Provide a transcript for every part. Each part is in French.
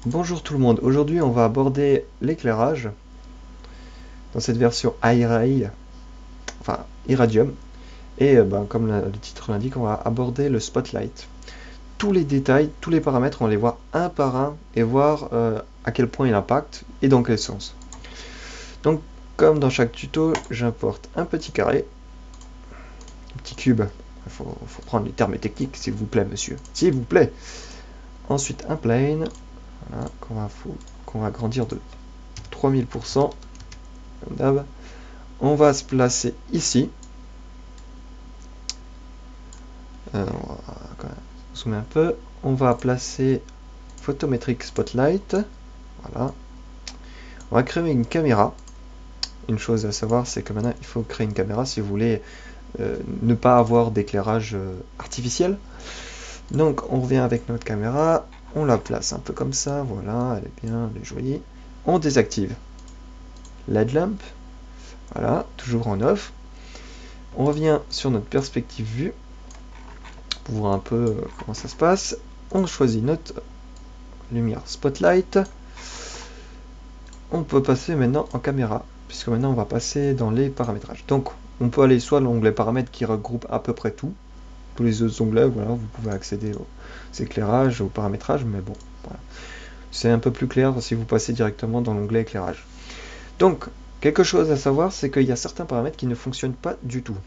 Bonjour tout le monde, aujourd'hui on va aborder l'éclairage dans cette version iRay, enfin Irradium, et comme le titre l'indique, on va aborder le spotlight. Tous les détails, tous les paramètres, on va les voir un par un et voir à quel point il impacte et dans quel sens. Donc comme dans chaque tuto, j'importe un petit carré, un petit cube, il faut prendre les termes techniques s'il vous plaît monsieur, s'il vous plaît. Ensuite un plane, voilà, qu'on va agrandir de 3000%. Comme d'hab. On va se placer ici. On va zoomer un peu. On va placer Photometric Spotlight. Voilà. On va créer une caméra. Une chose à savoir, c'est que maintenant il faut créer une caméra si vous voulez ne pas avoir d'éclairage artificiel. Donc on revient avec notre caméra. On la place un peu comme ça. Voilà, elle est bien, elle est jolie. On désactive LED lamp. Voilà, toujours en off. On revient sur notre perspective vue pour voir un peu comment ça se passe. On choisit notre lumière spotlight. On peut passer maintenant en caméra, puisque maintenant on va passer dans les paramétrages. Donc on peut aller soit l'onglet paramètres qui regroupe à peu près tout, tous les autres onglets, voilà, vous pouvez accéder aux éclairages, aux paramétrages, mais bon, voilà. C'est un peu plus clair si vous passez directement dans l'onglet éclairage. Donc, quelque chose à savoir, c'est qu'il y a certains paramètres qui ne fonctionnent pas du tout.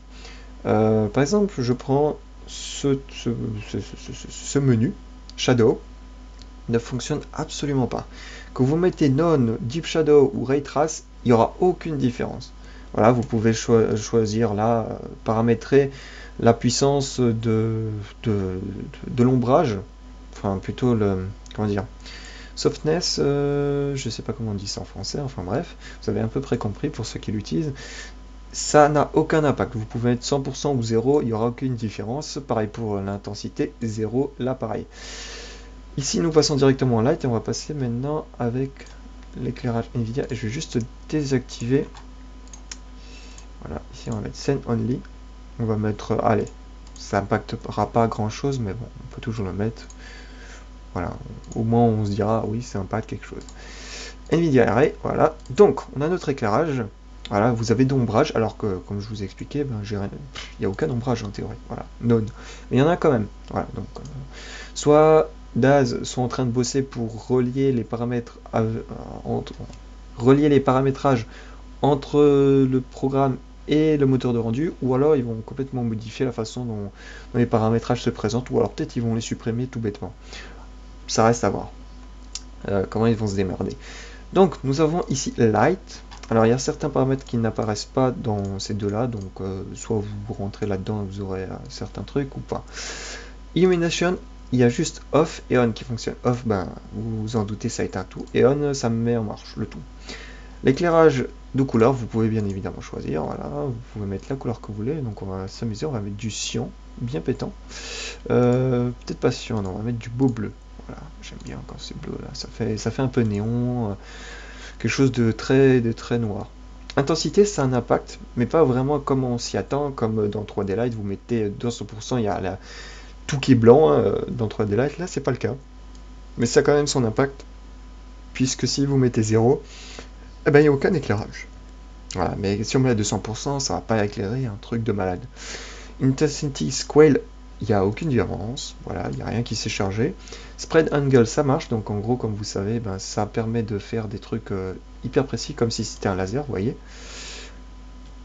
Par exemple, je prends ce menu, Shadow, ne fonctionne absolument pas. Que vous mettez None, Deep Shadow ou Ray Trace, il n'y aura aucune différence. Voilà, vous pouvez choisir là, paramétrer la puissance de l'ombrage, enfin plutôt le, comment dire, softness, je sais pas comment on dit ça en français, enfin bref, vous avez à peu près compris pour ceux qui l'utilisent. Ça n'a aucun impact, vous pouvez être 100% ou 0, il n'y aura aucune différence. Pareil pour l'intensité, 0, là pareil. Ici nous passons directement en light et on va passer maintenant avec l'éclairage Nvidia et je vais juste désactiver. Voilà, ici on va mettre Scene Only. On va mettre, allez, ça impactera pas grand chose, mais bon, on peut toujours le mettre. Voilà, au moins on se dira, oui, ça impacte quelque chose. Nvidia Array, voilà. Donc, on a notre éclairage. Voilà, vous avez d'ombrage, alors que, comme je vous ai expliqué, ben, il n'y a aucun ombrage en théorie. Voilà, none. Mais il y en a quand même. Voilà, donc, soit Daz sont en train de bosser pour relier les paramètres relier les paramétrages entre le programme et le moteur de rendu, ou alors ils vont complètement modifier la façon dont les paramétrages se présentent, ou alors peut-être ils vont les supprimer tout bêtement. Ça reste à voir. Comment ils vont se démerder. Donc nous avons ici Light. Alors il y a certains paramètres qui n'apparaissent pas dans ces deux-là, donc soit vous rentrez là-dedans et vous aurez certains trucs ou pas. Illumination, il y a juste Off et On qui fonctionnent. Off, ben vous vous en doutez, ça éteint tout, et On, ça me met en marche le tout. L'éclairage de couleur, vous pouvez bien évidemment choisir, voilà, vous pouvez mettre la couleur que vous voulez, donc on va s'amuser, on va mettre du cyan, bien pétant. Peut-être pas cyan, non, on va mettre du beau bleu. Voilà, j'aime bien quand c'est bleu là, ça fait un peu néon, quelque chose de très noir. Intensité, c'est un impact, mais pas vraiment comme on s'y attend, comme dans 3D Light, vous mettez 200%, il y a tout qui est blanc dans 3D Light, là c'est pas le cas. Mais ça a quand même son impact, puisque si vous mettez 0, eh ben il n'y a aucun éclairage. Voilà, mais si on met à 200%, ça va pas éclairer un truc de malade. Intensity Scale, il n'y a aucune différence, voilà, il n'y a rien qui s'est chargé. Spread Angle, ça marche, donc en gros, comme vous savez, ben, ça permet de faire des trucs hyper précis, comme si c'était un laser, vous voyez.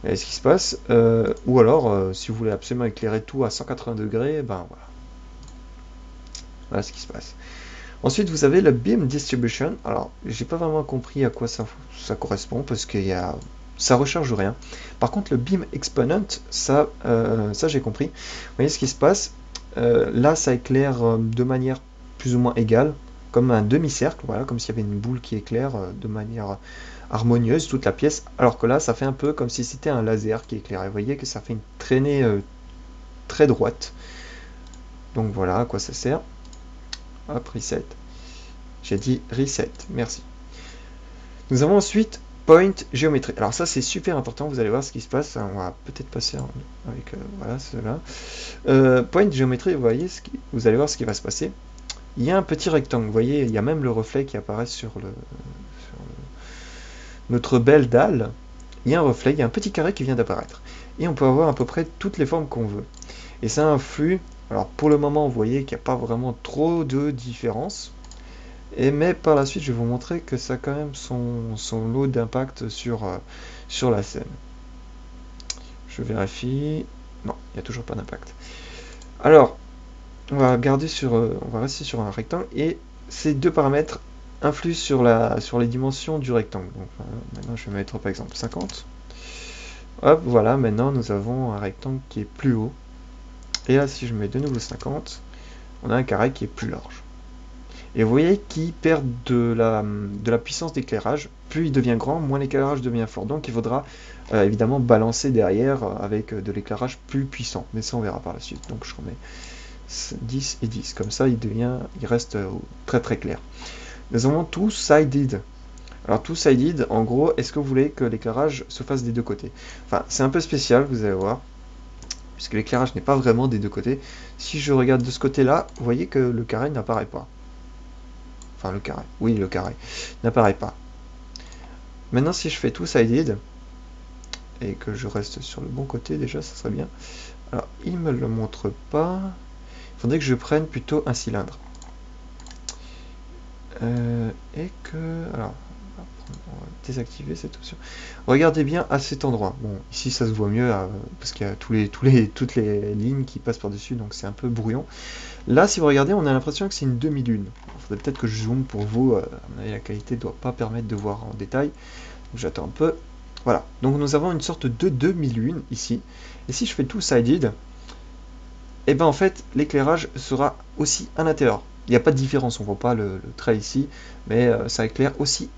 Et ce qui se passe, ou alors, si vous voulez absolument éclairer tout à 180 degrés, ben voilà. Voilà ce qui se passe. Ensuite, vous avez le Beam Distribution. Alors, j'ai pas vraiment compris à quoi ça correspond, parce que ça recharge rien. Par contre, le Beam Exponent, ça j'ai compris. Vous voyez ce qui se passe. Là, ça éclaire de manière plus ou moins égale, comme un demi-cercle, voilà, comme s'il y avait une boule qui éclaire de manière harmonieuse toute la pièce, alors que là, ça fait un peu comme si c'était un laser qui éclairait. Vous voyez que ça fait une traînée très droite. Donc voilà à quoi ça sert. Hop, reset. J'ai dit reset, merci. Nous avons ensuite Point Géométrie. Alors ça c'est super important, vous allez voir ce qui se passe. On va peut-être passer avec voilà cela. Point Géométrie, vous voyez, vous allez voir ce qui va se passer. il y a un petit rectangle. Vous voyez, il y a même le reflet qui apparaît sur notre belle dalle. Il y a un reflet, il y a un petit carré qui vient d'apparaître. Et on peut avoir à peu près toutes les formes qu'on veut. Et ça influe. Alors pour le moment, vous voyez qu'il n'y a pas vraiment trop de différence. Mais par la suite, je vais vous montrer que ça a quand même son lot d'impact sur la scène. Je vérifie. Non, il n'y a toujours pas d'impact. Alors, on va rester sur un rectangle et ces deux paramètres influent sur les dimensions du rectangle. Donc maintenant, je vais mettre par exemple 50. Hop, voilà, maintenant nous avons un rectangle qui est plus haut. Et là, si je mets de nouveau 50, on a un carré qui est plus large. Et vous voyez qu'il perd de la puissance d'éclairage. Plus il devient grand, moins l'éclairage devient fort. Donc il faudra évidemment balancer derrière avec de l'éclairage plus puissant. Mais ça, on verra par la suite. Donc je remets 10 et 10. Comme ça, il reste très très clair. Nous avons tout sided. Alors tout sided, en gros, est-ce que vous voulez que l'éclairage se fasse des deux côtés? Enfin, c'est un peu spécial, vous allez voir, puisque l'éclairage n'est pas vraiment des deux côtés. Si je regarde de ce côté-là, vous voyez que le carré n'apparaît pas. Enfin, le carré. Oui, le carré n'apparaît pas. Maintenant, si je fais tout sided, et que je reste sur le bon côté déjà, ça serait bien. Alors, il me le montre pas. Il faudrait que je prenne plutôt un cylindre. Et que... Alors, on va désactiver cette option. Regardez bien à cet endroit. Bon, ici ça se voit mieux parce qu'il y a toutes les lignes qui passent par-dessus, donc c'est un peu brouillon. Là, si vous regardez, on a l'impression que c'est une demi-lune. Il faudrait peut-être que je zoome pour vous. À mon avis, la qualité ne doit pas permettre de voir en détail. J'attends un peu. Voilà. Donc nous avons une sorte de demi-lune ici. Et si je fais tout sided, et ben en fait, l'éclairage sera aussi à l'intérieur. Il n'y a pas de différence, on ne voit pas le trait ici, mais ça éclaire aussi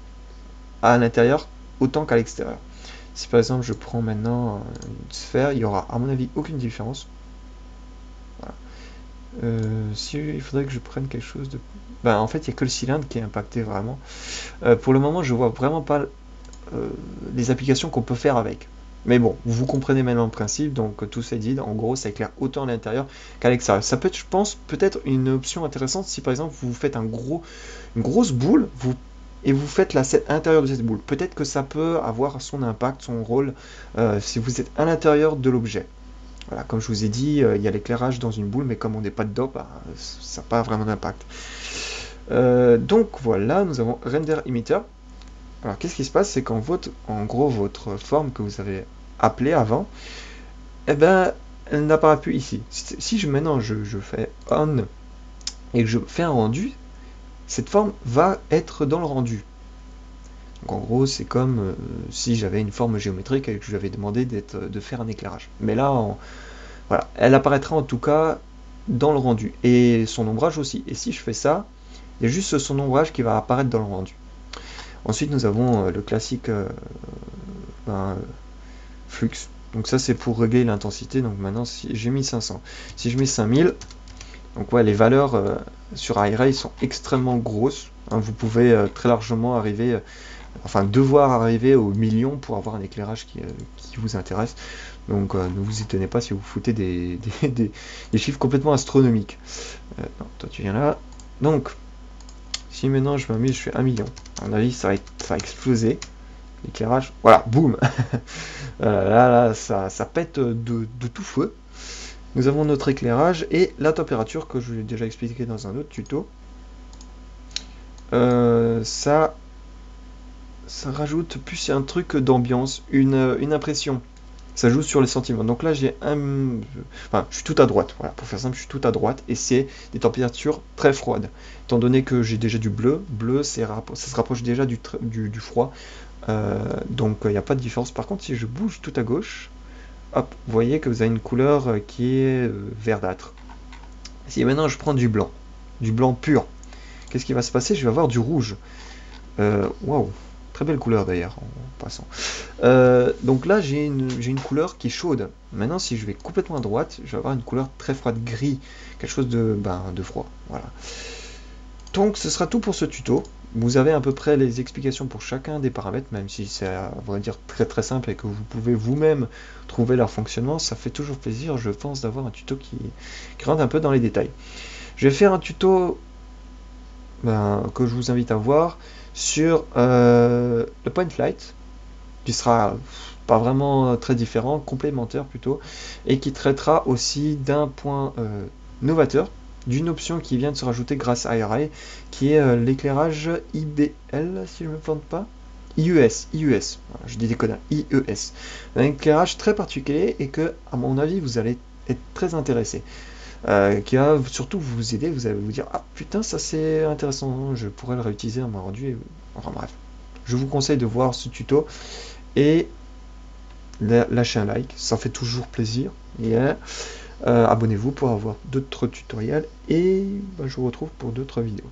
à l'intérieur autant qu'à l'extérieur. Si par exemple je prends maintenant une sphère, il n'y aura à mon avis aucune différence. Voilà. Il faudrait que je prenne quelque chose de... Ben, en fait, il n'y a que le cylindre qui est impacté vraiment. Pour le moment, je vois vraiment pas les applications qu'on peut faire avec. Mais bon, vous comprenez maintenant le principe, donc tout sided, en gros, ça éclaire autant à l'intérieur qu'à l'extérieur. Ça peut être, je pense, peut-être une option intéressante si par exemple vous faites une grosse boule, et vous faites la scène à l'intérieur de cette boule. Peut-être que ça peut avoir son impact, son rôle, si vous êtes à l'intérieur de l'objet. Voilà, comme je vous ai dit, il y a l'éclairage dans une boule, mais comme on n'est pas dedans, bah, ça n'a pas vraiment d'impact. Donc voilà, nous avons render emitter. Alors qu'est-ce qui se passe, c'est qu'en gros, votre forme que vous avez appelée avant, eh ben, elle n'apparaît plus ici. Si maintenant je fais on et que je fais un rendu, cette forme va être dans le rendu. Donc en gros, c'est comme si j'avais une forme géométrique et que je lui avais demandé de faire un éclairage. Mais là, voilà, elle apparaîtra en tout cas dans le rendu. Et son ombrage aussi. Et si je fais ça, il y a juste son ombrage qui va apparaître dans le rendu. Ensuite, nous avons le classique flux. Donc ça, c'est pour régler l'intensité. Donc maintenant, si j'ai mis 500. Si je mets 5000, donc ouais, les valeurs sur iRay sont extrêmement grosses. Hein, vous pouvez très largement arriver, devoir arriver aux millions pour avoir un éclairage qui vous intéresse. Donc ne vous étonnez pas si vous foutez des chiffres complètement astronomiques. Non, toi tu viens là. Donc, si maintenant je m'amuse, je fais 1 million. À mon avis, ça va exploser. L'éclairage, voilà, boum. Là, ça pète de tout feu. Nous avons notre éclairage et la température que je vous ai déjà expliqué dans un autre tuto. Ça rajoute plus un truc d'ambiance, une impression. Ça joue sur les sentiments. Donc là, je suis tout à droite. Voilà, pour faire simple, je suis tout à droite et c'est des températures très froides. Étant donné que j'ai déjà du bleu, ça se rapproche déjà du froid. Donc il n'y a pas de différence. Par contre, si je bouge tout à gauche, hop, vous voyez que vous avez une couleur qui est verdâtre. Si maintenant je prends du blanc pur, qu'est-ce qui va se passer? Je vais avoir du rouge. Waouh, très belle couleur d'ailleurs en passant. Donc là j'ai une couleur qui est chaude. Maintenant si je vais complètement à droite, je vais avoir une couleur très froide, gris, quelque chose de froid. Voilà. Donc ce sera tout pour ce tuto. Vous avez à peu près les explications pour chacun des paramètres, même si c'est à vrai dire très très simple et que vous pouvez vous-même trouver leur fonctionnement. Ça fait toujours plaisir, je pense, d'avoir un tuto qui rentre un peu dans les détails. Je vais faire un tuto que je vous invite à voir sur le point flight, qui sera pas vraiment très différent, complémentaire plutôt, et qui traitera aussi d'un point novateur, d'une option qui vient de se rajouter grâce à IRA, qui est l'éclairage IBL, si je ne me plante pas. IES, IES, voilà, je dis des conneries, IES. Un éclairage très particulier et que, à mon avis, vous allez être très intéressé. Qui va surtout vous aider, vous allez vous dire ah putain ça c'est intéressant, je pourrais le réutiliser dans ma rendu, enfin bref. Je vous conseille de voir ce tuto et lâcher un like, ça fait toujours plaisir. Et abonnez-vous pour avoir d'autres tutoriels et je vous retrouve pour d'autres vidéos.